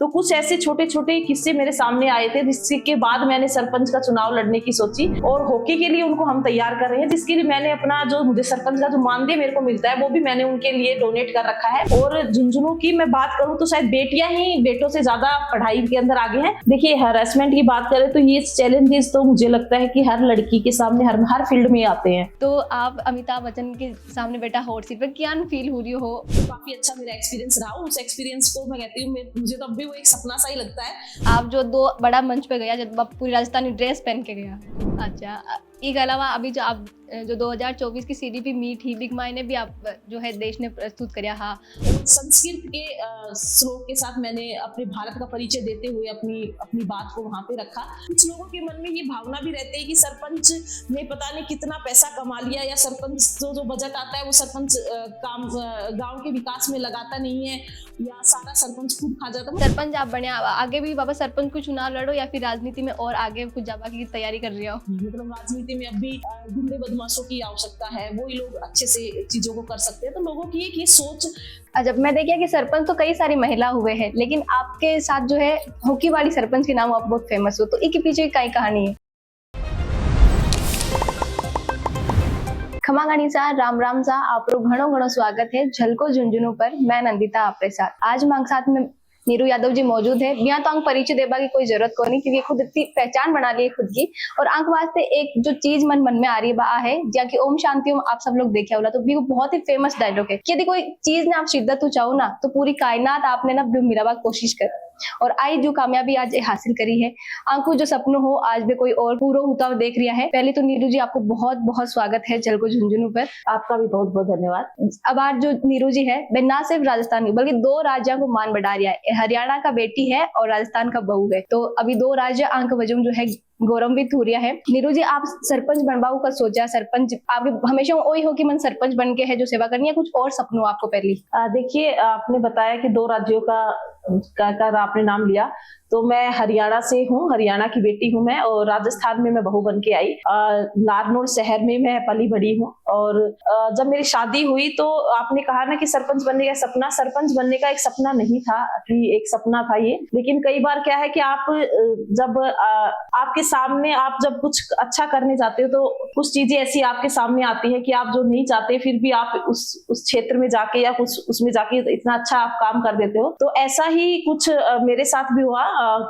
तो कुछ ऐसे छोटे छोटे किस्से मेरे सामने आए थे, जिसके बाद मैंने सरपंच का चुनाव लड़ने की सोची और हॉकी के लिए उनको हम तैयार कर रहे हैं, जिसके लिए मैंने अपना जो मुझे सरपंच का जो मानदेय मेरे को मिलता है वो भी मैंने उनके लिए डोनेट कर रखा है। और झुंझुनू की मैं बात करूं तो शायद बेटियां ही बेटों से ज्यादा पढ़ाई के अंदर आगे हैं। देखिए, हरासमेंट की बात करें तो ये चैलेंजेस तो मुझे लगता है कि हर लड़की के सामने हर फील्ड में आते हैं। तो आप अमिताभ बच्चन के सामने बेटा हॉट सीट पर क्या फील हो रही हो? काफी अच्छा मेरा एक्सपीरियंस रहा। उस एक्सपीरियंस को मैं कहती हूँ, मुझे तो अब भी वो एक सपना सा ही लगता है। आप जो दो बड़ा मंच पे गया, जब आप पूरी राजस्थानी ड्रेस पहन के गया। अच्छा, इसके अलावा अभी जो आप जो 2024 की सीडीपी मीट ही बिग मायने भी आप जो है देश ने प्रस्तुत करिया। हाँ, संस्कृत के श्लोक के साथ मैंने अपने भारत का परिचय देते हुए अपनी बात को वहां पे रखा। कुछ लोगों के मन में ये भावना भी रहती है कि सरपंच ने पता नहीं कितना पैसा कमा लिया, या सरपंच जो बजट आता है वो सरपंच गांव के विकास में लगाता नहीं है, या सारा सरपंच खुद खा जाता है। सरपंच आप बने, आगे भी बाबा सरपंच को चुनाव लड़ो या फिर राजनीति में और आगे कुछ जाबा की तैयारी कर रही हो? मतलब राजनीति में अभी गुंडे बदमाशों की आवश्यकता है, वही लोग अच्छे से चीजों को कर सकते हैं। तो लोगों की एक ये सोच। जब मैं देखिए कि सरपंच तो कई सारी महिला हुए हैं, लेकिन आपके साथ जो है हॉकी वाली सरपंच के नाम आप बहुत फेमस हो, तो इसके पीछे कई कहानी है? खमा गणी सा राम राम सा आपरो घणो घणो स्वागत है झलको झुंझुनू पर। मैं नंदिता आपके साथ। आज मांग साथ में नीरू यादव जी मौजूद है। बिना तो अंक परिचय देबा की कोई जरूरत को नहीं, क्योंकि खुद इतनी पहचान बना ली है खुद की। और अंक वास्ते एक जो चीज मन में आ रही है जाकि ओम शांति ओम आप सब लोग देखे होला, तो भी वो बहुत ही फेमस डायलॉग है कि यदि कोई चीज ना आप शिद्दत चाहो ना, तो पूरी कायनात आपने ना मिलावा कोशिश कर। और आई जो कामयाबी आज हासिल करी है, अंकु जो सपनों हो आज भी कोई और पूरा होता हुआ देख रहा है। पहले तो नीरू जी आपको बहुत बहुत स्वागत है झलको झुंझुनू पर। आपका भी बहुत बहुत धन्यवाद। अब आज जो नीरू जी है वह ना सिर्फ राजस्थान की बल्कि दो राज्यों को मान बढ़ा रहा है। हरियाणा का बेटी है और राजस्थान का बहू है, तो अभी दो राज्य अंक वजह जो है गौरवित हो रहा है। नीरू जी, आप सरपंच बनवाऊ का सोचा? सरपंच आप हमेशा वही हो कि मन सरपंच बन के है जो सेवा करनी है, कुछ और सपनों आपको पहली? देखिए, आपने बताया कि दो राज्यों का आपने नाम लिया, तो मैं हरियाणा से हूँ, हरियाणा की बेटी हूँ मैं, और राजस्थान में मैं बहू बन के आई। नारनौल शहर में मैं पली बड़ी हूँ। और जब मेरी शादी हुई तो आपने कहा ना कि सरपंच बनने का सपना, सरपंच बनने का एक सपना नहीं था कि एक सपना था ये। लेकिन कई बार क्या है कि आप जब आपके सामने आप जब कुछ अच्छा करने जाते हो तो कुछ चीजें ऐसी आपके सामने आती है कि आप जो नहीं चाहते फिर भी आप उस क्षेत्र में जाके या कुछ उसमें जाके इतना अच्छा आप काम कर देते हो। तो ऐसा ही कुछ मेरे साथ भी हुआ।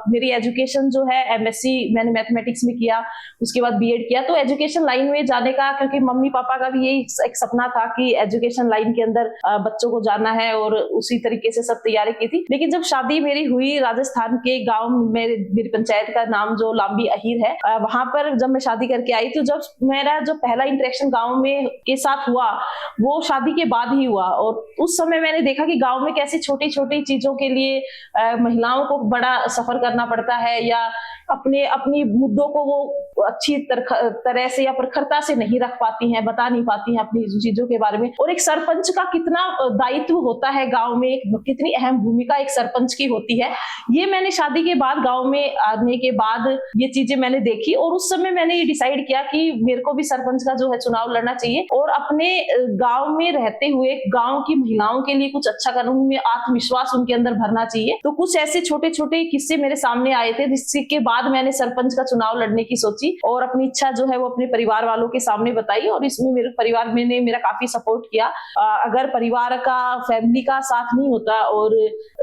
मेरी एजुकेशन जो है एमएससी मैंने मैथमेटिक्स में किया, उसके बाद बीएड किया। तो एजुकेशन लाइन में जाने का, क्योंकि मम्मी पापा का भी यही एक सपना था कि एजुकेशन लाइन के अंदर बच्चों को जाना है, और उसी तरीके से सब तैयारी की थी। लेकिन जब शादी मेरी हुई राजस्थान के गाँव में, मेरी पंचायत का नाम जो लांबी अहीर है, वहां पर जब मैं शादी करके आई थी, जब मेरा जो पहला इंटरेक्शन गाँव में के साथ हुआ वो शादी के बाद ही हुआ। और उस समय मैंने देखा कि गाँव में कैसे छोटी छोटी चीजों के लिए महिलाओं को बड़ा सफर करना पड़ता है, या अपनी मुद्दों को वो अच्छी तरह से या प्रखरता से नहीं रख पाती हैं, बता नहीं पाती हैं अपनी चीजों के बारे में। और एक सरपंच का कितना दायित्व होता है गांव में, कितनी अहम भूमिका एक सरपंच की होती है, ये मैंने शादी के बाद गांव में आने के बाद ये चीजें मैंने देखी। और उस समय मैंने ये डिसाइड किया कि मेरे को भी सरपंच का जो है चुनाव लड़ना चाहिए, और अपने गाँव में रहते हुए गाँव की महिलाओं के लिए कुछ अच्छा करने में आत्मविश्वास उनके अंदर भरना चाहिए। तो कुछ ऐसे छोटे छोटे किस्से मेरे सामने आए थे, जिसके बाद मैंने सरपंच का चुनाव लड़ने की सोची और अपनी इच्छा जो है वो अपने परिवार वालों के सामने बताई। और इसमें मेरे परिवार में ने मेरा काफी सपोर्ट किया। अगर परिवार का, फैमिली का साथ नहीं होता और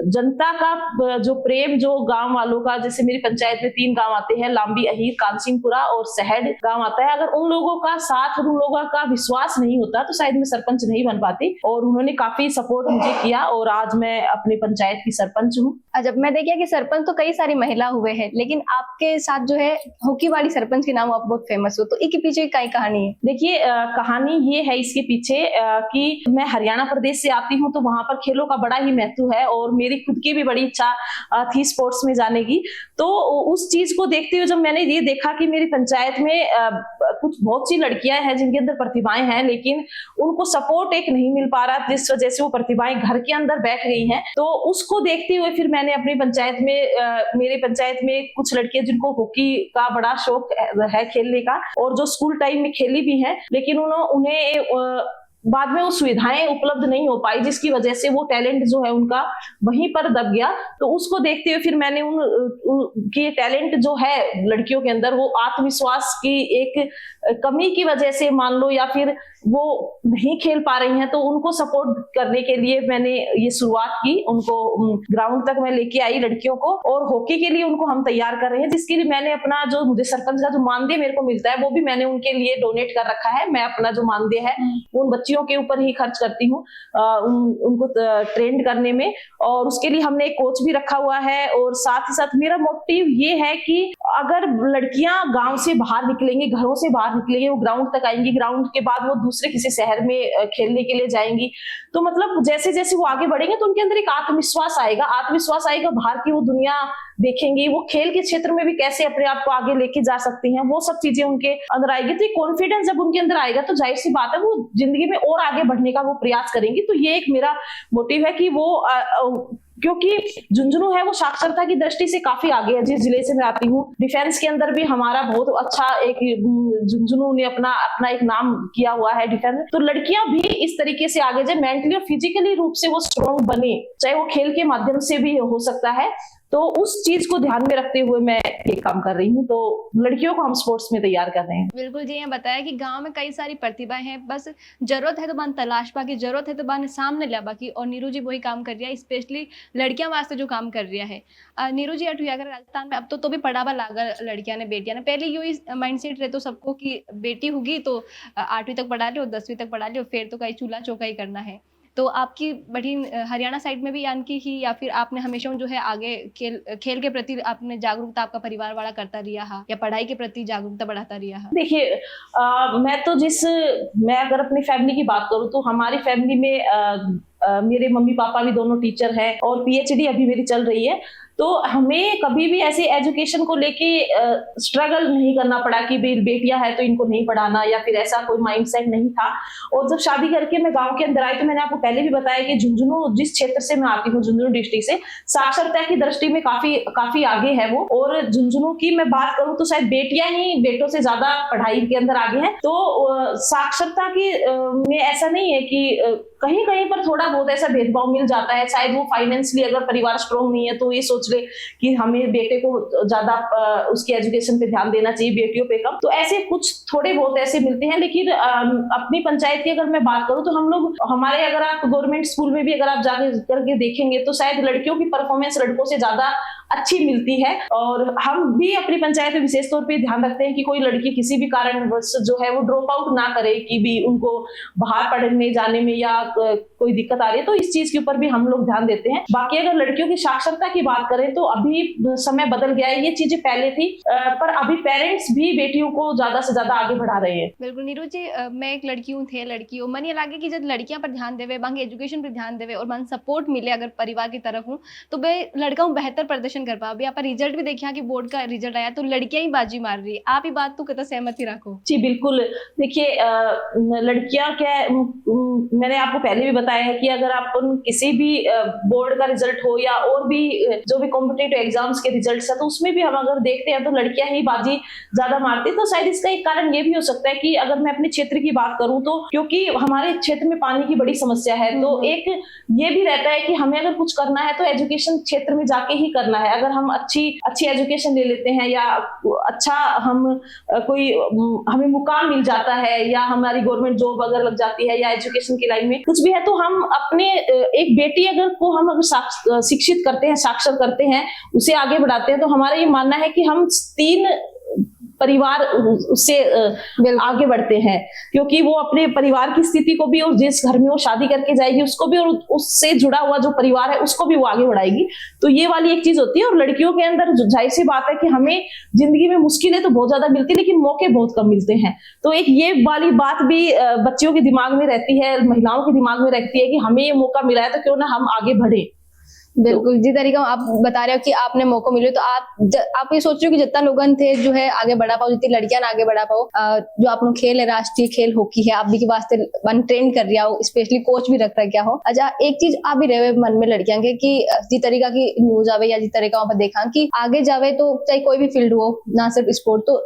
जनता का जो प्रेम, जो गांव वालों का, जैसे मेरी पंचायत में 3 गांव आते हैं, लांबी अहीर, कानसिंहपुरा और सहड गांव आता है, अगर उन लोगों का साथ और उन लोगों का विश्वास नहीं होता तो शायद मैं सरपंच नहीं बन पाती। और उन्होंने काफी सपोर्ट मुझे किया, और आज मैं अपनी पंचायत की सरपंच हूँ। जब मैं देखिए कि सरपंच तो कई सारी महिला हुए हैं, लेकिन आपके साथ जो है हॉकी वाली सरपंच के नाम आप बहुत फेमस हो, तो इसके पीछे कई कहानी है? देखिए, कहानी ये है इसके पीछे कि मैं हरियाणा प्रदेश से आती हूँ, तो वहां पर खेलों का बड़ा ही महत्व है, और मेरी खुद की भी बड़ी इच्छा थी स्पोर्ट्स में जाने की। तो उस चीज को देखते हुए जब मैंने ये देखा कि मेरी पंचायत में कुछ बहुत सी लड़कियां हैं जिनके अंदर प्रतिभाएं हैं, लेकिन उनको सपोर्ट एक नहीं मिल पा रहा, जिस वजह से वो प्रतिभाएं घर के अंदर बैठ गई हैं। तो उसको देखते हुए फिर मैंने अपनी पंचायत में, मेरे पंचायत में कुछ लड़कियां जिनको हॉकी का बड़ा शौक है खेलने का, और जो स्कूल टाइम में खेली भी है, लेकिन उन्हें बाद में वो सुविधाएं उपलब्ध नहीं हो पाई, जिसकी वजह से वो टैलेंट जो है उनका वहीं पर दब गया। तो उसको देखते हुए फिर मैंने उनकी टैलेंट जो है लड़कियों के अंदर, वो आत्मविश्वास की एक कमी की वजह से मान लो, या फिर वो नहीं खेल पा रही हैं, तो उनको सपोर्ट करने के लिए मैंने ये शुरुआत की। उनको ग्राउंड तक मैं लेके आई लड़कियों को, और हॉकी के लिए उनको हम तैयार कर रहे हैं, जिसके लिए मैंने अपना जो मुझे सरपंच का जो मानदेय मेरे को मिलता है वो भी मैंने उनके लिए डोनेट कर रखा है। मैं अपना जो मानदेय है उन बच्चियों के ऊपर ही खर्च करती हूँ उनको ट्रेंड करने में, और उसके लिए हमने एक कोच भी रखा हुआ है। और साथ ही साथ मेरा मोटिव ये है कि अगर लड़कियां गांव से बाहर निकलेंगी, घरों से बाहर निकलेंगी, वो ग्राउंड तक आएंगी, ग्राउंड के बाद वो दूसरे किसी शहर में खेलने के लिए जाएंगी, तो मतलब जैसे जैसे वो आगे बढ़ेंगे तो उनके अंदर एक आत्मविश्वास आएगा, बाहर की वो दुनिया देखेंगी, वो खेल के क्षेत्र में भी कैसे अपने आप को आगे लेके जा सकती हैं, वो सब चीजें उनके अंदर आएगी। तो कॉन्फिडेंस जब उनके अंदर आएगा तो जाहिर सी बात है वो जिंदगी में और आगे बढ़ने का वो प्रयास करेंगी। तो ये एक मेरा मोटिव है कि वो क्योंकि झुंझुनू है वो साक्षरता की दृष्टि से काफी आगे है। जिस जिले से मैं आती हूँ, डिफेंस के अंदर भी हमारा बहुत अच्छा एक झुंझुनू ने अपना एक नाम किया हुआ है डिफेंस। तो लड़कियां भी इस तरीके से आगे जाए, मेंटली और फिजिकली रूप से वो स्ट्रॉन्ग बने, चाहे वो खेल के माध्यम से भी हो सकता है। तो उस चीज को ध्यान में रखते हुए मैं ये काम कर रही हूँ। तो लड़कियों को हम स्पोर्ट्स में तैयार कर रहे हैं। बिल्कुल जी, ये बताया कि गांव में कई सारी प्रतिभाएं हैं, बस जरूरत है तो बान तलाश बाकी, जरूरत है तो बान सामने ला बाकी। और नीरू जी वही काम कर रही है, स्पेशली लड़कियां वास्ते जो काम कर रही है। नीरू जी अगर राजस्थान में अब तो भी पढ़ावा लागा लड़कियां ने बेटियां ने, पहले यू माइंडसेट रहते सबको कि बेटी होगी तो 8वीं तक पढ़ा लो, 10वीं तक पढ़ा लो, फिर तो कहीं चूल्हा चौका ही करना है। तो आपकी बड़ी हरियाणा साइड में भी यानी कि ही, या फिर आपने हमेशा जो है आगे खेल के प्रति आपने जागरूकता आपका परिवार वाला करता रिया हा, या पढ़ाई के प्रति जागरूकता बढ़ाता रिया हा? देखिए मैं अगर अपनी फैमिली की बात करूं तो हमारी फैमिली में मेरे मम्मी पापा भी दोनों टीचर हैं, और पीएचडी अभी मेरी चल रही है। तो हमें कभी भी ऐसे एजुकेशन को लेके स्ट्रगल नहीं करना पड़ा कि बेटियां हैं तो इनको नहीं पढ़ाना, या फिर ऐसा कोई माइंडसेट नहीं था। और जब शादी करके मैं गांव के अंदर आई तो मैंने आपको पहले भी बताया कि झुंझुनू जिस क्षेत्र से मैं आती हूँ, झुंझुनू डिस्ट्रिक्ट से, साक्षरता की दृष्टि में काफी आगे है वो। और झुंझुनू की मैं बात करूँ तो शायद बेटियां ही बेटों से ज्यादा पढ़ाई के अंदर आगे हैं। तो साक्षरता की में ऐसा नहीं है कि कहीं कहीं पर थोड़ा बहुत ऐसा भेदभाव मिल जाता है, शायद वो फाइनेंशियली अगर परिवार स्ट्रॉन्ग नहीं है तो ये सोच ले कि हमें बेटे को ज्यादा उसकी एजुकेशन पे ध्यान देना चाहिए, बेटियों पे कम। तो ऐसे कुछ थोड़े बहुत ऐसे मिलते हैं। लेकिन अपनी पंचायत की अगर मैं बात करूं तो हम लोग हमारे, अगर आप गवर्नमेंट स्कूल में भी अगर आप जाके करके देखेंगे तो शायद लड़कियों की परफॉर्मेंस लड़कों से ज्यादा अच्छी मिलती है। और हम भी अपनी पंचायत में विशेष तौर पे ध्यान रखते हैं कि कोई लड़की किसी भी कारणवश जो है वो ड्रॉप आउट ना करे, कि भी उनको बाहर पढ़ने जाने में या कोई दिक्कत आ रही है, तो इस चीज के ऊपर भी हम लोग ध्यान देते हैं। बाकी अगर लड़कियों की साक्षरता की बात करें तो अभी समय बदल गया है, ये चीजें पहले थी, पर अभी पेरेंट्स भी बेटियों को ज्यादा से ज्यादा आगे बढ़ा रहे हैं। बिल्कुल नीरू जी, मैं एक लड़की हूँ, लड़की हूँ, मन ये लगे कि जब लड़कियां पर ध्यान देवे, बाकी एजुकेशन पर ध्यान देवे और मन सपोर्ट मिले अगर परिवार की तरफ हूँ, तो मैं लड़का हूँ बेहतर प्रदर्शन कर पाओ। यहाँ पर रिजल्ट भी देखिए कि बोर्ड का रिजल्ट आया तो लड़कियां ही बाजी मार रही है। आप ही बात तो कितना सहमति रखो? जी बिल्कुल, देखिए लड़कियां क्या है, मैंने आपको पहले भी बताया है कि अगर आप किसी भी बोर्ड का रिजल्ट हो या और भी जो भी कॉम्पिटिटिव एग्जाम्स के रिजल्ट्स है, तो उसमें भी हम अगर देखते हैं तो लड़कियां ही बाजी ज्यादा मारती है। तो शायद इसका एक कारण ये भी हो सकता है कि अगर मैं अपने क्षेत्र की बात करूं तो क्योंकि हमारे क्षेत्र में पानी की बड़ी समस्या है, तो एक ये भी रहता है कि हमें अगर कुछ करना है तो एजुकेशन क्षेत्र में जाके ही करना है। अगर हम अच्छी एजुकेशन ले लेते हैं या अच्छा हमें मुकाम मिल जाता है या हमारी गवर्नमेंट जॉब अगर लग जाती है या एजुकेशन की लाइन में कुछ भी है, तो हम अपने एक बेटी अगर शिक्षित करते हैं, साक्षर करते हैं, उसे आगे बढ़ाते हैं, तो हमारा ये मानना है कि हम 3 परिवार उससे आगे बढ़ते हैं, क्योंकि वो अपने परिवार की स्थिति को भी और जिस घर में वो शादी करके जाएगी उसको भी, और उससे जुड़ा हुआ जो परिवार है उसको भी वो आगे बढ़ाएगी। तो ये वाली एक चीज होती है। और लड़कियों के अंदर जाहिर सी बात है कि हमें जिंदगी में मुश्किलें तो बहुत ज्यादा मिलती है लेकिन मौके बहुत कम मिलते हैं। तो एक ये वाली बात भी बच्चियों के दिमाग में रहती है, महिलाओं के दिमाग में रहती है कि हमें ये मौका मिला है तो क्यों ना हम आगे बढ़े। बिल्कुल जी, तरीका आप बता रहे हो कि आपने मौका मिले, तो आप ये सोच रहे हो कि जितना लोगन थे जो है आगे बढ़ा पाओ, जितनी लड़कियां ना आगे बढ़ा पाओ, जो आप लोग खेल है, राष्ट्रीय खेल हॉकी है, आप भी के वास्ते वन ट्रेन कर रहा हो, स्पेशली कोच भी रख रहा हो। अच्छा, एक चीज आप भी रहे मन में लड़कियां के कि जिस तरीका की न्यूज आवे या जिस तरीका वहां पर देखा कि आगे जावे तो चाहे कोई भी फील्ड हो, ना सिर्फ स्पोर्ट, तो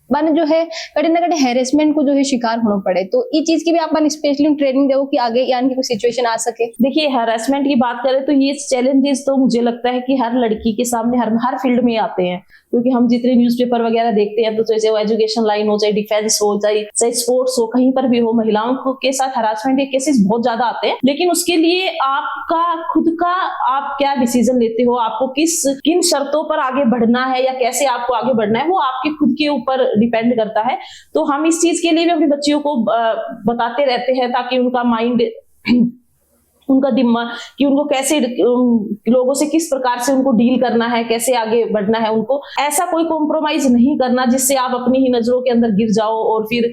बाने जो है कटे ना कटे हेरेसमेंट को जो है शिकार होना पड़े, तो ये चीज की भी आप स्पेशली ट्रेनिंग दो कि आगे यानी कि कोई सिचुएशन आ सके। देखिए, हरासमेंट की बात करें तो ये चैलेंजेस तो मुझे लगता है कि हर लड़की के सामने हर फील्ड में आते हैं, क्योंकि हम जितने न्यूज़पेपर वगैरह देखते हैं तो जैसे वो एजुकेशन लाइन हो, चाहे डिफेंस हो, चाहे स्पोर्ट्स हो, कहीं पर भी हो, महिलाओं के साथ हरासमेंट के केसेस बहुत ज्यादा आते हैं। लेकिन उसके लिए आपका खुद का आप क्या डिसीजन लेते हो, आपको किन शर्तों पर आगे बढ़ना है या कैसे आपको आगे बढ़ना है, वो आपके खुद के ऊपर डिपेंड करता है। तो हम इस चीज के लिए भी अपनी बच्चियों को बताते रहते हैं, ताकि उनका माइंड उनका दिमाग कि उनको कैसे लोगों से किस प्रकार से उनको डील करना है, कैसे आगे बढ़ना है, उनको ऐसा कोई कॉम्प्रोमाइज नहीं करना जिससे आप अपनी ही नजरों के अंदर गिर जाओ और फिर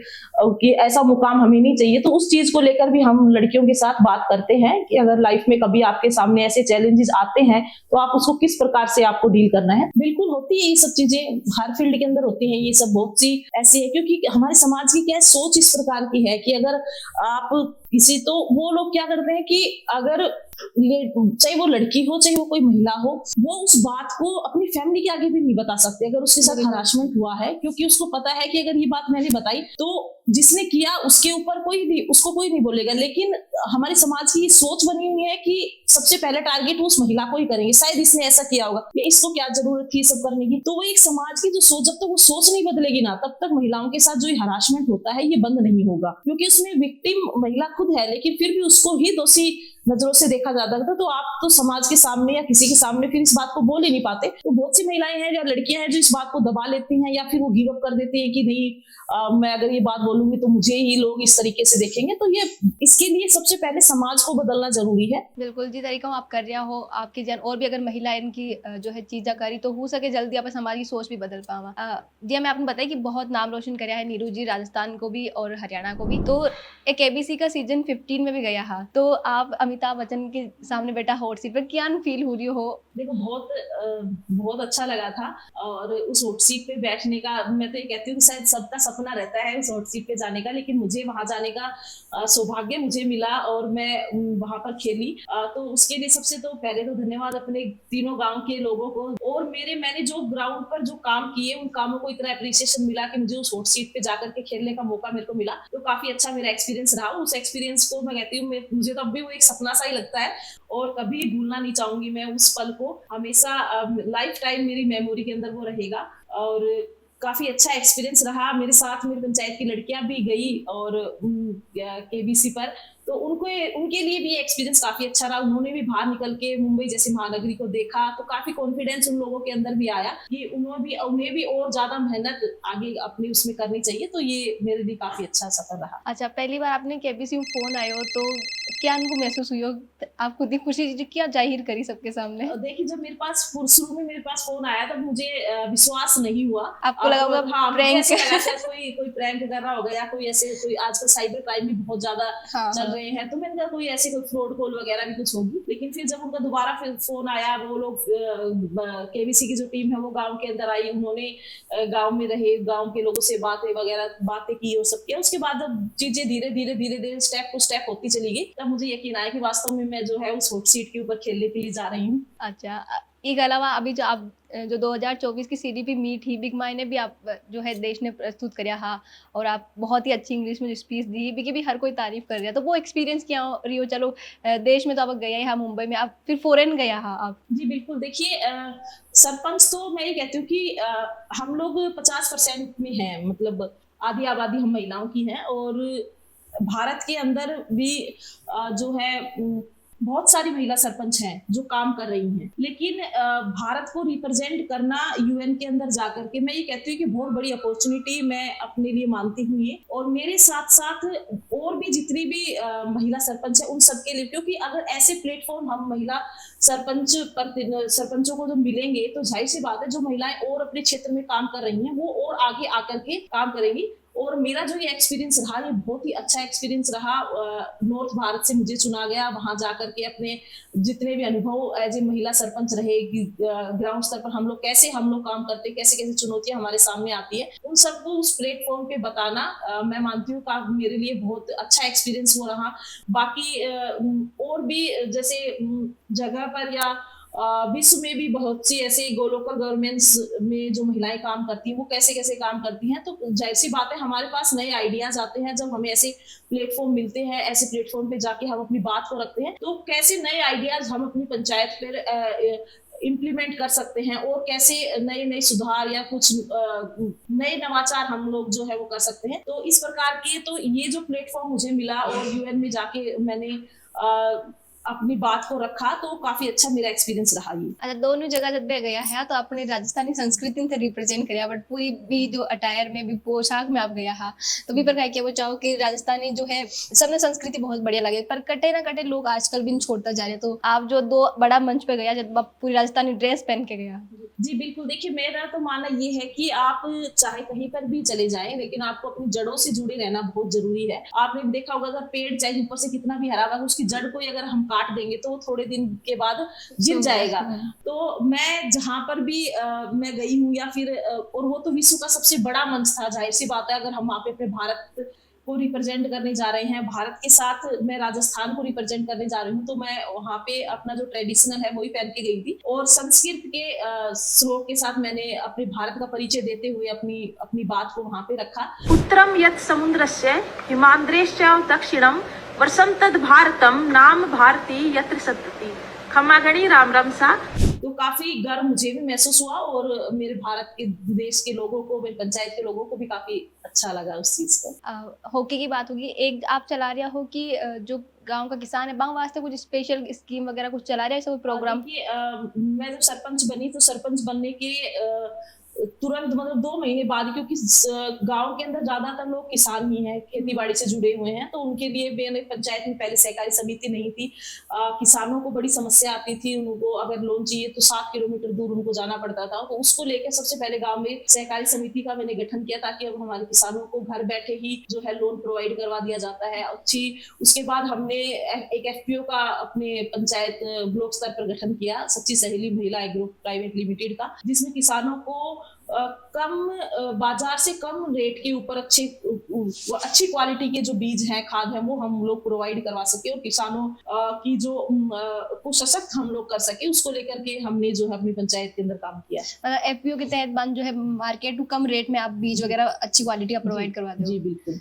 कि ऐसा मुकाम हमें नहीं चाहिए। तो उस चीज को लेकर भी हम लड़कियों के साथ बात करते हैं कि अगर लाइफ में कभी आपके सामने ऐसे चैलेंजेस आते हैं तो आप उसको किस प्रकार से आपको डील करना है। बिल्कुल होती है ये सब चीजें, हर फील्ड के अंदर होती है ये सब, बहुत सी ऐसी है, क्योंकि हमारे समाज की क्या सोच इस प्रकार की है कि अगर आप किसी, तो वो लोग क्या करते हैं कि अगर चाहे वो लड़की हो चाहे वो कोई महिला हो, वो उस बात को अपनी फैमिली के आगे भी नहीं बता सकते अगर उसके साथ हरासमेंट हुआ है, क्योंकि उसको पता है कि अगर ये बात मैंने बताई तो जिसने किया उसके ऊपर उसको कोई नहीं बोलेगा। लेकिन हमारे समाज की सोच बनी हुई है कि सबसे पहले टारगेट उस महिला को ही करेंगे, शायद इसने ऐसा किया होगा या इसको क्या जरूरत थी सब करने की। तो वो एक समाज की जो सोच, जब तक वो सोच नहीं बदलेगी ना, तब तक महिलाओं के साथ जो हरासमेंट होता है ये बंद नहीं होगा, क्योंकि उसमें विक्टिम महिला खुद है, लेकिन फिर भी उसको ही दोषी नजरों से देखा जाता था। तो आप तो समाज के सामने या किसी के सामने फिर इस बात को बोल ही नहीं पाते। तो बहुत सी महिलाएं हैं या लड़कियां हैं जो इस बात को दबा लेती हैं या फिर वो गिव अप कर देती है कि नहीं, मैं अगर ये बात बोलूंगी तो मुझे ही लोग इस तरीके से देखेंगे। तो ये इसके लिए सबसे पहले समाज को बदलना जरूरी है। बिल्कुल जी, तरीका आप कर रहा हो आपकी जन और भी अगर महिला इनकी जो है चीजा करी तो हो सके जल्दी आप समाज की सोच भी बदल पावा। जी मैं आपने बताया कि बहुत नाम रोशन कराया है नीरू जी, राजस्थान को भी और हरियाणा को भी। तो एक एबीसी का सीजन 15 में भी गया है, तो आप अमिताभ बच्चन के सामने बेटा हॉट सीट पर क्या फील हो रही हो? देखो, बहुत अच्छा लगा था, और उस हॉट सीट पे बैठने का, मैं तो ये कहती हूँ कि शायद सबका सपना रहता है उस हॉट सीट पे जाने का, लेकिन मुझे वहां जाने का सौभाग्य मुझे मिला और मैं वहां पर खेली। तो उसके लिए सबसे तो पहले तो धन्यवाद अपने तीनों गांव के लोगों को, और मैंने जो ग्राउंड पर जो काम किए उन कामों को इतना अप्रिसिएशन मिला कि मुझे उस हॉट सीट पे जाकर के खेलने का मौका मेरे को मिला। तो काफी अच्छा मेरा एक्सपीरियंस रहा। उस एक्सपीरियंस को मैं कहती हूँ, मुझे तो अब भी वो एक सपना सा ही लगता है और कभी भूलना नहीं चाहूंगी मैं उस पल को। हमेशा लाइफ टाइम मेरी मेमोरी के अंदर वो रहेगा। और काफी अच्छा एक्सपीरियंस रहा। मेरे साथ मेरी पंचायत की लड़कियां भी गई और केबीसी पर, तो उनके लिए भी एक्सपीरियंस काफी अच्छा रहा। उन्होंने भी बाहर निकल के मुंबई जैसी महानगरी को देखा, तो काफी कॉन्फिडेंस उन लोगों के अंदर भी आया कि उन्हें भी और ज्यादा मेहनत आगे अपनी उसमें करनी चाहिए। तो ये मेरे लिए काफी अच्छा सफर रहा। अच्छा, पहली बार आपने केबीसी में फोन आयो तो क्या उनको महसूस हुई हो? आप खुद ही खुशी क्या जाहिर करी सबके सामने? देखिए, जब मेरे पास शुरू में मेरे पास फोन आया तब मुझे विश्वास नहीं हुआ। आपको लगा होगा हाँ, प्रैंक कोई प्रैंक कर रहा होगा या कोई ऐसे, कोई आजकल साइबर क्राइम भी बहुत ज्यादा चल रहे हैं, तो मैंने कहा कोई ऐसे कोई फ्रॉड कॉल वगैरह भी कुछ होगी। लेकिन फिर जब उनका दोबारा फिर फोन आया, वो लोग केबीसी की जो टीम है वो गाँव के अंदर आई, उन्होंने गाँव में रहे, गाँव के लोगों से बातें की और सब किया। उसके बाद जब चीजें धीरे धीरे स्टेप टू स्टेप होती चली गई, तब मुझे यकीन आया कि वास्तव में मैं जो है उस हॉट सीट के ऊपर खेलने के लिए जा रही हूँ। अच्छा, इसके अलावा अभी जो आप जो 2024 की सीडीपी मीट ही बिग माई ने भी आप जो है देश ने प्रस्तुत कराया हा, और आप बहुत ही अच्छी इंग्लिश में जो स्पीच दी बिकी भी हर कोई तारीफ कर रहा है। तो वो एक्सपीरियंस क्या रही हो? चलो देश में तो आप गया है मुंबई में, आप फिर फॉरेन गया हा आप। जी बिल्कुल, देखिए सरपंच तो मैं ये कहती हूँ कि हम लोग 50% में हैं, मतलब आधी आबादी हम महिलाओं की है। और भारत के अंदर भी जो है बहुत सारी महिला सरपंच हैं जो काम कर रही हैं, लेकिन भारत को रिप्रेजेंट करना यूएन के अंदर जाकर के, मैं ये कहती हूँ कि बहुत बड़ी अपॉर्चुनिटी मैं अपने लिए मानती हूँ ये। और मेरे साथ साथ और भी जितनी भी महिला सरपंच है उन सबके लिए, क्योंकि अगर ऐसे प्लेटफॉर्म हम महिला सरपंचों को जो मिलेंगे तो जाहिर सी बात है जो महिलाएं और अपने क्षेत्र में काम कर रही हैं वो और आगे आकर के काम करेंगी। और मेरा जो ये एक्सपीरियंस रहा, ये बहुत ही अच्छा एक्सपीरियंस रहा। नॉर्थ भारत से मुझे चुना गया, वहां जाकर के अपने जितने भी अनुभव एज ए महिला सरपंच रहे, ग्राउंड स्तर पर हम लोग काम करते, कैसे कैसे चुनौतियां हमारे सामने आती है, उन सबको उस प्लेटफॉर्म पे बताना मैं मानती हूँ का मेरे लिए बहुत अच्छा एक्सपीरियंस हो रहा। बाकी और भी जैसे जगह पर या विश्व में भी बहुत सी ऐसे लोकल गवर्नमेंट्स में जो महिलाएं काम करती हैं वो कैसे कैसे काम करती हैं, तो जाहिर सी बात है हमारे पास नए आइडियाज आते हैं जब हमें ऐसे प्लेटफॉर्म मिलते हैं, ऐसे प्लेटफॉर्म पे जाके हम अपनी बात को रखते हैं, तो कैसे नए आइडियाज हम अपनी पंचायत पर इम्प्लीमेंट कर सकते हैं और कैसे नए नए सुधार या कुछ नए नवाचार हम लोग जो है वो कर सकते हैं। तो इस प्रकार के, तो ये जो प्लेटफॉर्म मुझे मिला और यूएन में जाके मैंने अपनी बात को रखा, तो काफी अच्छा मेरा एक्सपीरियंस रहा ये। अच्छा, दोनों जगह जब भी गया है तो आपने राजस्थानी संस्कृति से रिप्रेजेंट किया, बट पूरी भी जो अटायर में भी पोशाक में आप गया है, तो भी पर क्या वो चाहो कि राजस्थानी जो है सबने संस्कृति बहुत बढ़िया लगे, पर कटे ना कटे लोग आजकल भी छोड़ता जा रहे, तो आप जो दो बड़ा मंच पे गया जब आप पूरी राजस्थानी ड्रेस पहन के गया। जी बिल्कुल, देखिए मेरा तो मानना ये है कि आप चाहे कहीं पर भी चले जाएं, लेकिन आपको अपनी जड़ों से जुड़े रहना बहुत जरूरी है। आपने देखा होगा अगर पेड़ चाहे ऊपर से कितना भी हरा होगा, उसकी जड़ को अगर हम काट देंगे तो थोड़े दिन के बाद गिर जाएगा। तो मैं जहां पर भी मैं गई हूँ या फिर और वो तो विश्व का सबसे बड़ा मंच था, जाहिर सी बात है अगर हम वहाँ पे अपने भारत को रिप्रेजेंट करने जा रहे हैं, भारत के साथ मैं राजस्थान को रिप्रेजेंट करने जा रही हूँ, तो मैं वहाँ पे अपना जो ट्रेडिशनल है वही पहन के गई थी और संस्कृत के श्लोक के साथ मैंने अपने भारत का परिचय देते हुए अपनी अपनी बात को वहाँ पे रखा। उत्तरम यत् समुद्रस्य हिमाद्रेश्च दक्षिणम वर्षम तद भारतम नाम भारती यत्र सतति खमागणी राम राम सा। तो काफी गर्व मुझे भी महसूस हुआ और मेरे भारत के देश के लोगों को, मेरे पंचायत के लोगों को भी काफी अच्छा लगा उस चीज को। हॉकी की बात होगी, एक आप चला रहा हो कि जो गांव का किसान है बांग वास्ते कुछ स्पेशल स्कीम वगैरह कुछ चला रहे हैं प्रोग्राम? मैं जब सरपंच बनी तो सरपंच बनने के तुरंत मतलब 2 महीने बाद, क्योंकि गांव के अंदर ज्यादातर लोग किसान ही हैं, खेती बाड़ी से जुड़े हुए हैं, तो उनके लिए मैंने पंचायत में पहले सहकारी समिति नहीं थी। किसानों को बड़ी समस्या आती थी, उनको अगर लोन चाहिए तो 7 किलोमीटर दूर उनको जाना पड़ता था, तो उसको लेकर सबसे पहले गांव में सहकारी समिति का मैंने गठन किया ताकि अब हमारे किसानों को घर बैठे ही जो है लोन प्रोवाइड करवा दिया जाता है अच्छी। उसके बाद हमने एक एफपीओ का अपने पंचायत ब्लॉक स्तर पर गठन किया, सच्ची सहेली महिला एग्रो प्राइवेट लिमिटेड का, जिसमें किसानों को कम बाजार से कम रेट के ऊपर अच्छी क्वालिटी के जो बीज हैं, खाद है, वो हम लोग प्रोवाइड करवा सके और किसानों की जो को सशक्त हम लोग कर सके, उसको लेकर के हमने जो है अपनी पंचायत के अंदर काम किया। मतलब एफपीओ के तहत बन जो है मार्केट टू कम रेट में आप बीज वगैरह अच्छी क्वालिटी का प्रोवाइड करवा दो। जी बिल्कुल।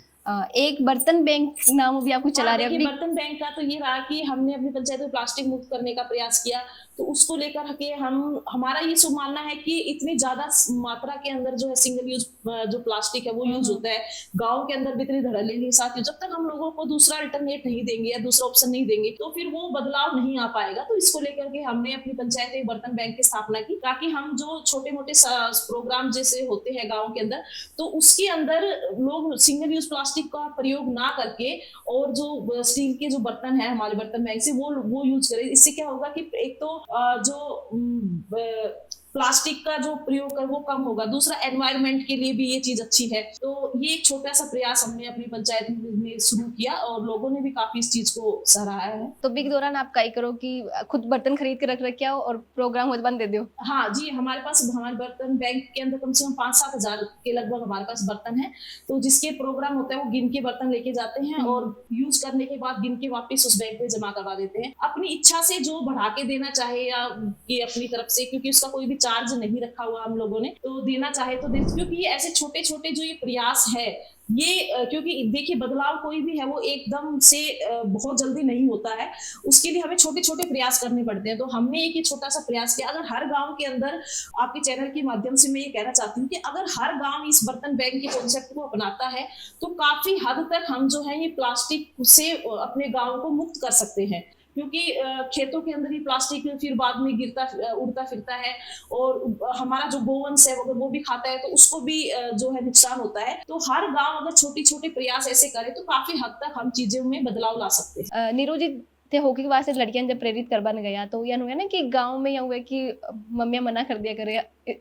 एक बर्तन बैंक नाम भी आपको चला रहे हैं। बर्तन बैंक का तो ये रहा कि हमने अपनी पंचायत को प्लास्टिक मुक्त करने का प्रयास किया, तो उसको लेकर के हमारा ये शुभ मानना है कि इतनी ज्यादा मात्रा के अंदर जो है सिंगल यूज जो प्लास्टिक है वो यूज होता है गांव के अंदर भी इतनी धड़ल्ले के साथ, जब तक हम लोगों को दूसरा अल्टरनेट नहीं देंगे या दूसरा ऑप्शन नहीं देंगे तो फिर वो बदलाव नहीं आ पाएगा। तो इसको लेकर के हमने अपनी पंचायत में बर्तन बैंक की स्थापना की ताकि हम जो छोटे मोटे प्रोग्राम जैसे होते हैं गाँव के अंदर, तो उसके अंदर लोग सिंगल यूज प्लास्टिक का प्रयोग ना करके और जो स्टील के जो बर्तन है हमारे बर्तन बैंक से वो यूज करें। इससे क्या होगा कि एक तो जो प्लास्टिक का जो प्रयोग है वो कम होगा, दूसरा एनवायरनमेंट के लिए भी ये चीज अच्छी है। तो ये एक छोटा सा प्रयास हमने अपनी पंचायत में शुरू किया और लोगों ने भी काफी इस चीज को सराहा है। तो बिग दौरान आप क्या करो कि खुद बर्तन खरीद के रख रखे हो और प्रोग्राम होते बंद दे दो? हाँ जी, हमारे पास हमारे बर्तन बैंक के अंदर कम से कम 5-7 हजार के लगभग हमारे पास बर्तन है, तो जिसके प्रोग्राम होता है वो गिन के बर्तन लेके जाते हैं और यूज करने के बाद गिन के वापिस उस बैंक में जमा करवा देते हैं। अपनी इच्छा से जो बढ़ा के देना चाहे या कि अपनी तरफ से, क्योंकि उसका कोई भी चार्ज नहीं रखा हुआ हम लोगों ने, तो देना चाहे तो दे, क्योंकि ये ऐसे छोटे छोटे जो ये प्रयास है ये, क्योंकि देखिए बदलाव कोई भी है वो एकदम से बहुत जल्दी नहीं होता है, उसके लिए हमें छोटे छोटे प्रयास करने पड़ते हैं। तो हमने एक छोटा सा प्रयास किया। अगर हर गांव के अंदर, आपके चैनल के माध्यम से मैं ये कहना चाहती हूँ कि अगर हर गांव इस बर्तन बैंक के कॉन्सेप्ट को अपनाता है तो काफी हद तक हम जो है ये प्लास्टिक से अपने गाँव को मुक्त कर सकते हैं, क्योंकि खेतों के अंदर ही प्लास्टिक फिर बाद में गिरता उड़ता फिरता है और हमारा जो गोवंश है अगर वो भी खाता है तो उसको भी जो है नुकसान होता है। तो हर गांव अगर छोटे छोटे प्रयास ऐसे करे तो काफी हद तक हम चीजों में बदलाव ला सकते हैं। नीरू जी थे हॉकी के वास्ते लड़कियां जब प्रेरित करवाने गया तो यह हुआ ना कि गांव में यह हुआ कि मम्मियां मना कर दिया करे,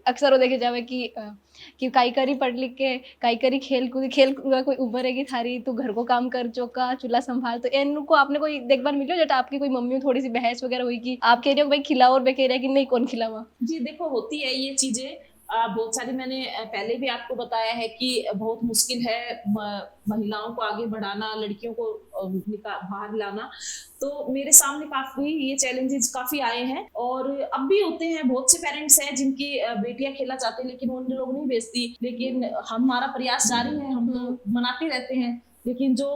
अक्सर वो देखे जावे कि काई करी पढ़ लिख के काई करी खेल कोई उम्र है कि थारी तू घर को काम कर, चौका चूल्हा संभाल, तो इनको आपने कोई देखभाल मिलो जब आपकी कोई मम्मी थोड़ी सी बहस वगैरह हुई कि आप कह रहे हो भाई खिलाओ और मैं कह रहे कि नहीं कौन खिलावा? जी देखो, होती है ये चीजें। बहुत सारी मैंने पहले भी आपको बताया है कि बहुत मुश्किल है महिलाओं को आगे बढ़ाना, लड़कियों को बाहर लाना। तो मेरे सामने काफी ये चैलेंजेस काफी आए हैं और अब भी होते हैं। बहुत से पेरेंट्स हैं जिनकी बेटियां खेलना चाहते हैं लेकिन उन लोग नहीं भेजती, लेकिन हमारा प्रयास जारी है, हम तो मनाते रहते हैं। लेकिन जो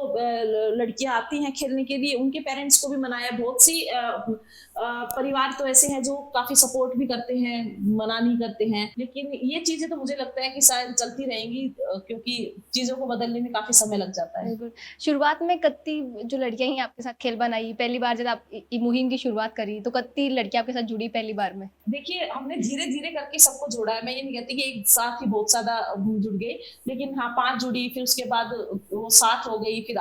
लड़कियां आती हैं खेलने के लिए उनके पेरेंट्स को भी मनाया। बहुत सी परिवार तो ऐसे हैं जो काफी सपोर्ट भी करते हैं, मना नहीं करते हैं। लेकिन ये चीजें तो मुझे लगता है कि शायद चलती रहेंगी क्योंकि चीजों को बदलने में काफी समय लग जाता है। बिल्कुल। शुरुआत में कत्ती जो लड़कियां ही आपके साथ खेल बनाई पहली बार जब आप मुहिम की शुरुआत करी तो कत्ती लड़कियां आपके साथ जुड़ी पहली बार में? देखिए, हमने धीरे धीरे करके सबको जोड़ा है। मैं ये नहीं कहती कि एक साथ ही बहुत ज्यादा जुड़ गए, लेकिन हाँ 5 जुड़ी, फिर उसके बाद वो 7 हो गई, फिर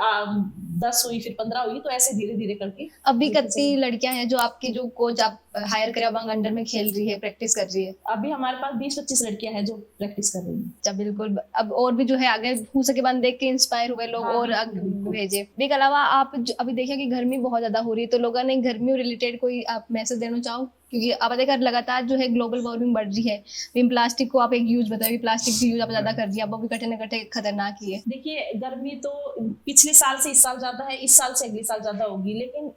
10 हुई, फिर 15 हुई, तो ऐसे धीरे धीरे करके अभी कत्ती लड़कियां हैं जो आपकी जो कोच आप हायर करे अब अंडर में खेल रही है, प्रैक्टिस कर रही है? अभी हमारे पास 20-25 लड़कियां हैं जो प्रैक्टिस कर रही हैं। अच्छा, बिल्कुल। अब और भी जो है आगे हो सके बंद देख के इंस्पायर हुए लोग हाँ, और बिल्कुल। भेजे। इसके अलावा आप अभी देखिए कि गर्मी बहुत ज्यादा हो रही है तो लोगों ने गर्मी रिलेटेड कोई आप मैसेज देना चाहो? क्योंकि आप देखकर लगातार जो है ग्लोबल वार्मिंग बढ़ रही है। प्लास्टिक को आप एक यूज बताइए, प्लास्टिक की यूज आप ज्यादा कर रही है, अब वो भी कटे न कटे खतरनाक ही है। देखिए, गर्मी तो पिछले साल से इस साल ज्यादा है, इस साल से अगले साल ज्यादा होगी, लेकिन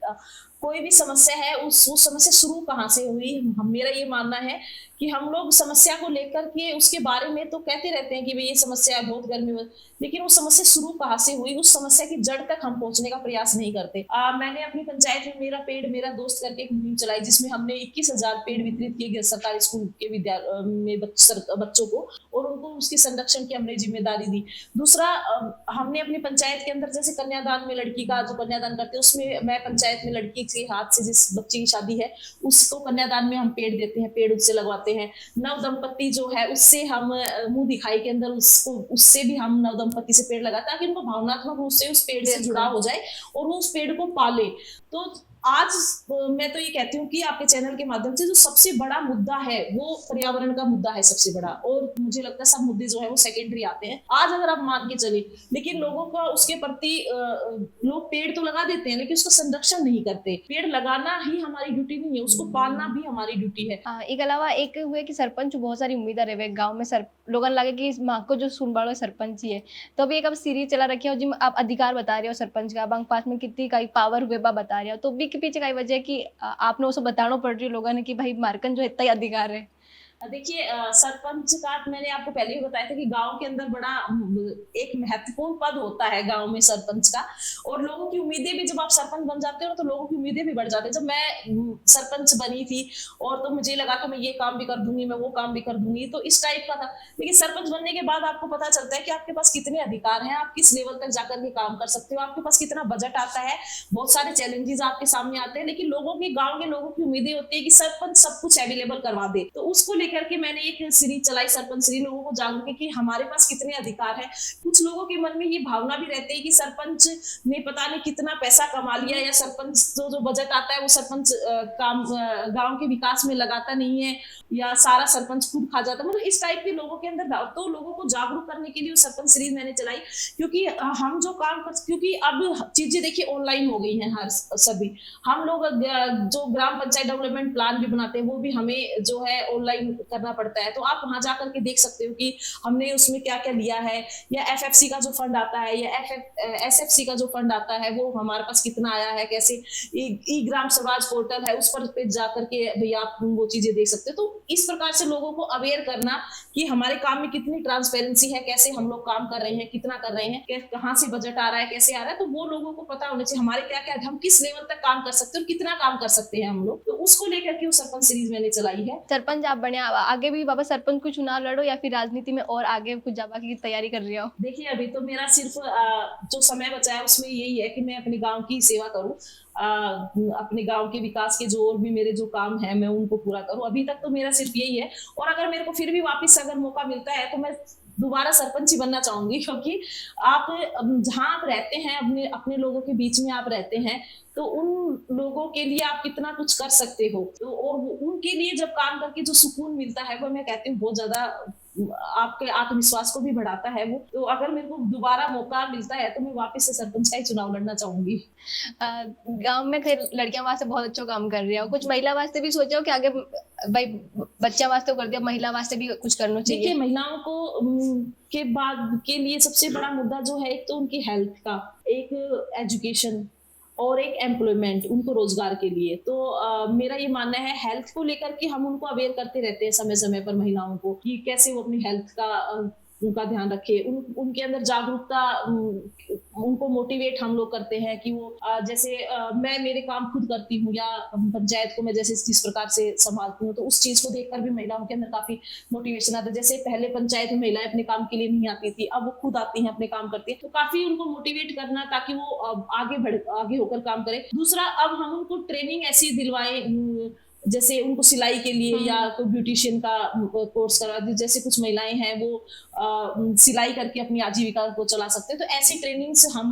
कोई भी समस्या है उस समस्या शुरू कहाँ से हुई, मेरा ये मानना है कि हम लोग समस्या को लेकर के उसके बारे में तो कहते रहते हैं कि भाई ये समस्या है, बहुत गर्मी में, लेकिन वो समस्या शुरू कहाँ से हुई, उस समस्या की जड़ तक हम पहुंचने का प्रयास नहीं करते। मैंने अपनी पंचायत में मेरा पेड़ मेरा दोस्त करके एक मुहिम चलाई जिसमें हमने 21,000 पेड़ वितरित किए गए सरकारी स्कूल के बच्चों को, और उनको उसके संरक्षण की हमने जिम्मेदारी दी। दूसरा, हमने अपनी पंचायत के अंदर जैसे कन्यादान में लड़की का जो कन्यादान करते हैं उसमें मैं पंचायत में लड़की के हाथ से जिस बच्ची की शादी है उसको कन्यादान में हम पेड़ देते हैं, पेड़ उससे लगवाते हैं। नव दंपत्ति जो है उससे हम मुंह दिखाई के अंदर उससे भी हम नव दंपत्ति से पेड़ लगाते हैं ताकि उनको भावनात्मक रूप से उस पेड़ से जुड़ाव हो जाए और वो उस पेड़ को पाले। तो आज मैं तो ये कहती हूँ कि आपके चैनल के माध्यम से जो सबसे बड़ा मुद्दा है वो पर्यावरण का मुद्दा है सबसे बड़ा, और मुझे लगता है सब मुद्दे जो है वो सेकेंडरी आते हैं आज अगर आप मान के चले, लेकिन लोगों का उसके प्रति लोग पेड़ तो लगा देते हैं लेकिन उसका संरक्षण नहीं करते। पेड़ लगाना ही हमारी ड्यूटी नहीं है, उसको पालना भी हमारी ड्यूटी है। एक अलावा एक हुए कि सरपंच बहुत सारी उम्मीदें रहे गांव में लोगों लगे कि इस माँ को जो सुनबाड़ो सरपंच ही है, तो अभी एक अब सीरीज चला रखी है जिसमें आप अधिकार बता रहे हो सरपंच का बंग पास में कितनी का पावर हुए बा बता रहे हो, तो भी के पीछे का वजह है कि आपने उसे बताना पड़ रही है लोगों ने कि भाई मार्कन जो इतना ही अधिकार है। देखिए, सरपंच का मैंने आपको पहले ही बताया था कि गांव के अंदर बड़ा एक महत्वपूर्ण पद होता है गांव में सरपंच का, और लोगों की उम्मीदें भी जब आप सरपंच बन जाते हो तो लोगों की उम्मीदें भी बढ़ जाती है। जब मैं सरपंच बनी थी और तो मुझे लगा कि मैं ये काम भी कर दूंगी, मैं वो काम भी कर दूंगी, तो इस टाइप का था। लेकिन सरपंच बनने के बाद आपको पता चलता है कि आपके पास कितने अधिकार हैं, आप किस लेवल तक जाकर के काम कर सकते हो, आपके पास कितना बजट आता है, बहुत सारे चैलेंजेस आपके सामने आते हैं, लेकिन लोगों की गाँव के लोगों की उम्मीदें होती है कि सरपंच सब कुछ अवेलेबल करवा दे। तो उसको करके मैंने एक सीरीज चलाई सरपंच सीरीज, लोगों को जागरूक कि हमारे पास कितने अधिकार है। कुछ लोगों के मन में ये भावना भी रहती है कि सरपंच ने पता नहीं कितना पैसा कमा लिया, या सरपंच जो बजट आता है वो सरपंच काम गांव के विकास में लगाता नहीं है, या सारा सरपंच खुद खा जाता है। मतलब इस टाइप के लोगों के अंदर, तो लोगों को जागरूक करने के लिए सरपंच सीरीज मैंने चलाई, क्योंकि हम जो काम कर, क्योंकि अब चीजें देखिए ऑनलाइन हो गई हैं, हर सभी हम लोग जो ग्राम पंचायत डेवलपमेंट प्लान भी बनाते हैं वो भी हमें जो है ऑनलाइन करना पड़ता है। तो आप वहां जाकर के देख सकते हो कि हमने उसमें क्या क्या लिया है, या एफएफसी का जो फंड आता है या एसएफसी का जो फंड आता है वो हमारे पास कितना आया है, कैसे ई ग्राम स्वराज पोर्टल है उस पर जाकर के भैया आप वो चीजें देख सकते हो। तो इस प्रकार से लोगों को अवेयर करना कि हमारे काम में कितनी ट्रांसपेरेंसी है, कैसे हम लोग काम कर रहे हैं, कितना कर रहे हैं, कहाँ से बजट आ रहा है, कैसे आ रहा है, तो वो लोगों को पता होना चाहिए हमारे क्या क्या, हम किस लेवल तक काम कर सकते हैं और कितना काम कर सकते हैं हम लोग। तो उसको लेकर के वो सरपंच सीरीज मैंने चलाई है। सरपंच आप बने, आगे भी बाबा सरपंच को चुनाव लड़ो या फिर राजनीति में और आगे कुछ जावा की तैयारी कर रही हो? देखिए, अभी तो मेरा सिर्फ जो समय बचा है उसमें यही है कि मैं अपने गांव की सेवा करूं, अपने गांव के विकास के जो और भी मेरे जो काम है मैं उनको पूरा करूं। अभी तक तो मेरा सिर्फ यही है, और अगर मेरे को फिर भी वापस अगर मौका मिलता है तो मैं दोबारा सरपंच ही बनना चाहूंगी, क्योंकि आप जहाँ आप रहते हैं अपने अपने लोगों के बीच में आप रहते हैं, तो उन लोगों के लिए आप कितना कुछ कर सकते हो, तो और उनके लिए जब काम करके जो सुकून मिलता है वो मैं कहती हूँ बहुत ज्यादा आपके आत्मविश्वास को भी बढ़ाता है वो। तो अगर मेरे को दोबारा मौका मिलता है तो मैं वापस से सरपंच का ही चुनाव लड़ना चाहूंगी। गांव में खैर लड़कियां वास्ते बहुत अच्छा काम कर रही है, और कुछ महिला वास्ते भी सोचो कि आगे भाई बच्चा वास्ते कर दिया, महिला वास्ते भी कुछ करना देखिए, चाहिए। महिलाओं को के बाद के लिए सबसे बड़ा मुद्दा जो है, एक तो उनकी हेल्थ का, एक एजुकेशन और एक एम्प्लॉयमेंट, उनको रोजगार के लिए। तो मेरा ये मानना है, हेल्थ को लेकर के हम उनको अवेयर करते रहते हैं समय समय पर महिलाओं को, कि कैसे वो अपनी हेल्थ का उनका ध्यान रखे, उनके अंदर जागरूकता, उनको मोटिवेट हम लोग करते हैं कि वो जैसे मैं मेरे काम खुद करती हूँ, या पंचायत को मैं जैसे जिस प्रकार से संभालती हूँ, तो उस चीज को देखकर भी महिलाओं के अंदर काफी मोटिवेशन आता है। जैसे पहले पंचायत में महिलाएं अपने काम के लिए नहीं आती थी, अब वो खुद आती हैं, अपने काम करती है, तो काफी उनको मोटिवेट करना ताकि वो आगे होकर काम करें। दूसरा, अब हम उनको ट्रेनिंग ऐसी दिलवाएं, जैसे उनको सिलाई के लिए या कोई ब्यूटिशियन का कोर्स करा दी। जैसे कुछ महिलाएं हैं वो सिलाई करके अपनी आजीविका को चला सकते हैं, तो ऐसी ट्रेनिंग्स हम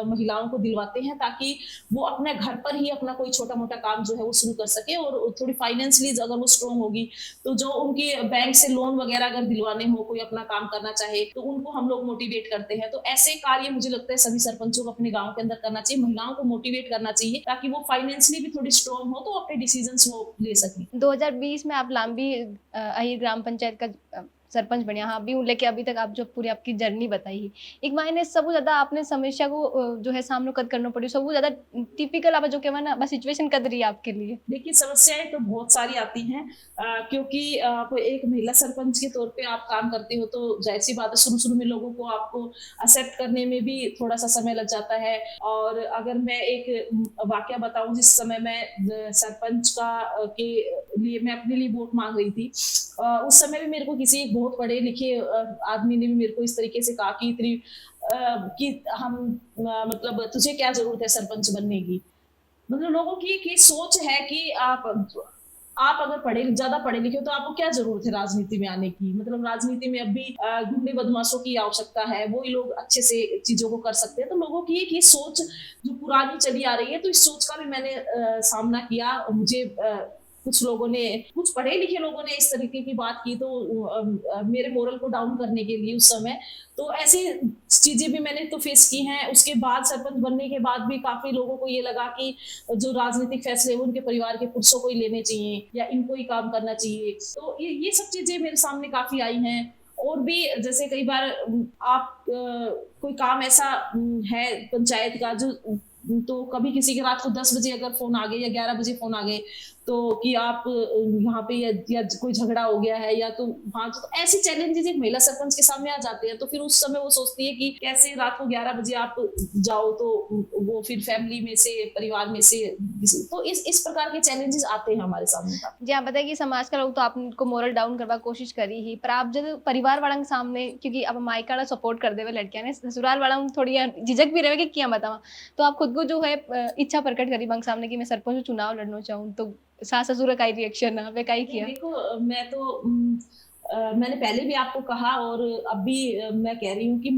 महिलाओं को दिलवाते हैं, ताकि वो अपने घर पर ही अपना कोई छोटा मोटा काम जो है वो शुरू कर सके। और थोड़ी फाइनेंशियली अगर वो स्ट्रॉन्ग होगी, तो जो उनकी बैंक से लोन वगैरह अगर दिलवाने हो, कोई अपना काम करना चाहे, तो उनको हम लोग मोटिवेट करते हैं। तो ऐसे कार्य मुझे लगता है सभी सरपंचों को अपने गाँव के अंदर करना चाहिए, महिलाओं को मोटिवेट करना चाहिए, ताकि वो फाइनेंशियली भी थोड़ी स्ट्रॉन्ग हो, तो अपने डिसीजंस वो ले सकें। 2020 में आप लांबी अहिर ग्राम पंचायत का सरपंच बने, हाँ भी हूँ, लेकिन अभी तक आप जो पूरी आपकी जर्नी बताई ही, एक मायने सबसे ज्यादा आपने समस्या को जो है सामना कद करना पड़ी, सबसे ज्यादा टिपिकल आप जो कहना ना बस सिचुएशन कद रही है आपके लिए। देखिए, समस्याएं तो बहुत सारी आती हैं, क्योंकि आप एक महिला सरपंच के तौर पे आप काम करते हो, तो जाहिर सी बात है, शुरू शुरू में लोगों को आपको एक्सेप्ट करने में भी थोड़ा सा समय लग जाता है। और अगर मैं एक वाकया बताऊं, जिस समय मैं सरपंच के लिए मैं अपने लिए वोट मांग रही थी, उस समय भी मेरे को किसी एक बहुत पढ़े लिखे आदमी ने भी मेरे को इस तरीके से कहा कि कि हम मतलब तुझे क्या जरूरत है सरपंच बनने की। मतलब लोगों की सोच है कि आप अगर ज्यादा पढ़े लिखे हो, तो आपको क्या जरूरत है राजनीति में आने की। मतलब राजनीति में अब भी गुंडे बदमाशों की आवश्यकता है, वो ही लोग अच्छे से चीजों को कर सकते हैं। तो लोगों की एक ये सोच जो पुरानी चली आ रही है, तो इस सोच का भी मैंने सामना किया। मुझे कुछ लोगों ने, कुछ पढ़े लिखे लोगों ने इस तरीके की बात की, तो मेरे मोरल को डाउन करने के लिए उस समय, तो ऐसी चीजें भी मैंने तो फेस की हैं। उसके बाद सरपंच बनने के बाद भी काफी लोगों को ये लगा कि जो राजनीतिक फैसले वो उनके परिवार के पुरुषों को ही लेने चाहिए, या इनको ही काम करना चाहिए। तो ये सब चीजें मेरे सामने काफी आई हैं। और भी जैसे कई बार आप कोई काम ऐसा है पंचायत का, जो तो कभी किसी के रात को 10 बजे अगर फोन आ गए, या 11 बजे फोन आ गए, तो कि आप यहाँ पे या कोई झगड़ा हो गया है, या तो हाँ, तो ऐसी चैलेंजेस एक महिला सरपंच के सामने आ जाते हैं। तो फिर उस समय वो सोचती है कि कैसे रात को 11 बजे आप जाओ, तो वो फिर फैमिली में से, परिवार में से, तो इस प्रकार के चैलेंजेस आते हैं हमारे सामने। जी, आप बताइए कि समाज का लोग तो आपको मोरल डाउन करवा कोशिश करी ही, पर आप जब परिवार वालों के सामने, क्योंकि अब मायका सपोर्ट कर देवे लड़कियां ने, ससुराल वाला थोड़ी झिझक भी रहे कि क्या बतावा, तो आप खुद को जो है इच्छा प्रकट करी बंग सामने कि मैं सरपंच चुनाव लड़ना चाहूँ, तो सास ससुर का रिएक्शन है, का ही किया? देखो, मैं तो मैंने पहले भी आपको कहा, और अब भी मैं कह रही हूँ कि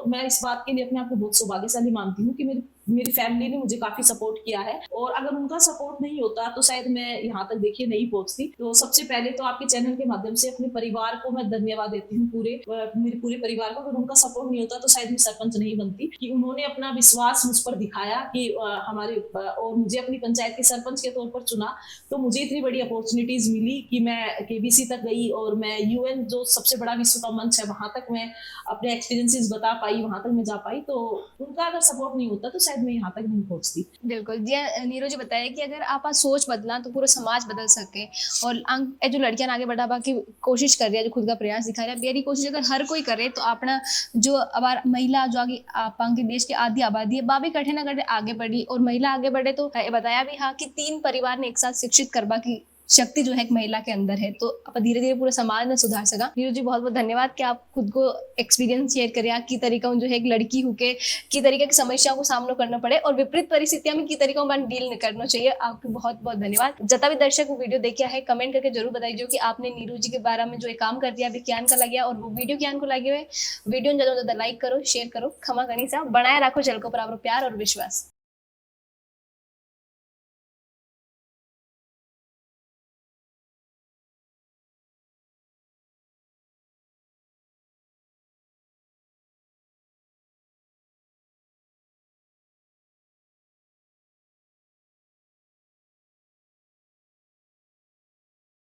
मैं इस बात के लिए अपने आप को बहुत सौभाग्यशाली मानती हूँ कि मेरी फैमिली ने मुझे काफी सपोर्ट किया है। और अगर उनका सपोर्ट नहीं होता, तो शायद मैं यहाँ तक देखिए नहीं पहुंचती। तो सबसे पहले तो आपके चैनल के माध्यम से अपने परिवार को मैं धन्यवाद देती हूँ, मेरे पूरे परिवार को। अगर उनका सपोर्ट नहीं होता, तो शायद मैं सरपंच नहीं बनती। कि उन्होंने अपना विश्वास मुझ पर दिखाया कि और मुझे अपनी पंचायत के सरपंच के तौर पर चुना, तो मुझे इतनी बड़ी अपॉर्चुनिटीज मिली कि मैं केबीसी तक गई, और मैं यूएन, जो सबसे बड़ा विश्व का मंच है, वहां तक मैं अपने एक्सपीरियंसेस बता पाई, वहां तक मैं जा पाई। तो उनका अगर सपोर्ट नहीं होता, तो शायद मैं यहाँ तक नहीं पहुंचती। बिल्कुल जी, नीरू जी बताया कि अगर आप सोच बदला तो पूरा समाज बदल सके, और जो लड़कियां आगे बढ़ावा की कोशिश कर रही है, जो खुद का प्रयास दिखा रहा है, मेरी कोशिश अगर हर कोई करे, तो अपना जो अब महिला जो आगे आपके देश की आधी आबादी है, बाबी कठे ना कठे आगे बढ़ी, और महिला आगे बढ़े तो बताया भी हाँ कि 3 परिवार ने एक साथ शिक्षित करवा की शक्ति जो है एक महिला के अंदर है, तो आप धीरे धीरे पूरे समाज में सुधार सका। नीरू जी, बहुत बहुत धन्यवाद कि आप खुद को एक्सपीरियंस शेयर करिए, की तरीका जो है एक लड़की होके की तरीके की समस्याओं को सामना करना पड़े, और विपरीत परिस्थितियों में की तरीकों में डील करना चाहिए। आपको बहुत बहुत धन्यवाद। जता भी दर्शक वो वीडियो देखा है, कमेंट करके जरूर बताइए कि आपने नीरू जी के बारे में जो एक काम कर दिया विज्ञान का लगे, और वो वीडियो ज्ञान को लगे हुए वीडियो ज्यादा लाइक करो, शेयर करो, खमा गणिसा बनाए रखो, झलको पर प्यार और विश्वास।